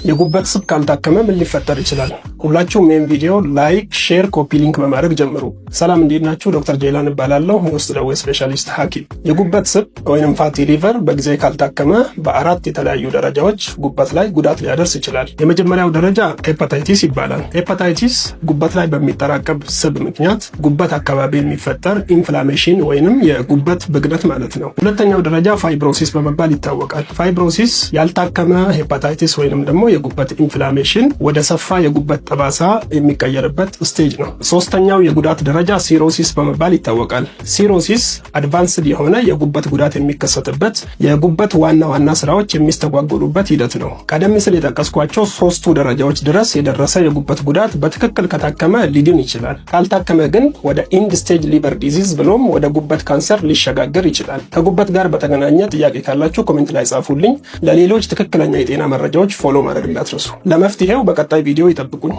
የጉበት ስብ ካልታከመ ምን ሊፈጠር ይችላል? ሁላችሁም ይህን ቪዲዮ ላይክ፣ ሼር፣ ኮፒ ሊንክ በማድረግ ጀምሩ። ሰላም እንዴት ናችሁ? ዶክተር ጄላን እባላለሁ፣ የውስጥ ደዌ ስፔሻሊስት ሐኪም። የጉበት ስብ ወይንም ፋቲ ሊቨር በጊዜ ካልታከመ በአራት የተለያዩ ደረጃዎች ጉበት ላይ ጉዳት ሊያደርስ ይችላል። የመጀመሪያው ደረጃ ሄፓታይቲስ ይባላል። ሄፓታይቲስ ጉበት ላይ በሚጠራቀም ስብ ምክንያት ጉበት አካባቢ የሚፈጠር ኢንፍላሜሽን ወይንም የጉበት ብግነት ማለት ነው። ሁለተኛው ደረጃ ፋይብሮሲስ በመባል ይታወቃል። ፋይብሮሲስ ያልታከመ ሄፓታይቲስ ወይንም ደግሞ የጉበት ኢንፍላሜሽን ወደ ሰፋ የጉበት ጠባሳ የሚቀየርበት ስቴጅ ነው። ሶስተኛው የጉዳት ደረጃ ሲሮሲስ በመባል ይታወቃል። ሲሮሲስ አድቫንስድ የሆነ የጉበት ጉዳት የሚከሰትበት የጉበት ዋና ዋና ስራዎች የሚስተጓጎሉበት ሂደት ነው። ቀደም ሲል የጠቀስኳቸው ሶስቱ ደረጃዎች ድረስ የደረሰ የጉበት ጉዳት በትክክል ከታከመ ሊድን ይችላል። ካልታከመ ግን ወደ ኢንድ ስቴጅ ሊቨር ዲዚዝ ብሎም ወደ ጉበት ካንሰር ሊሸጋገር ይችላል። ከጉበት ጋር በተገናኘ ጥያቄ ካላችሁ ኮሜንት ላይ ጻፉልኝ። ለሌሎች ትክክለኛ የጤና መረጃዎች ፎሎ ማድረግ እንዳትረሱ። ለመፍትሄው በቀጣይ ቪዲዮ ይጠብቁኝ።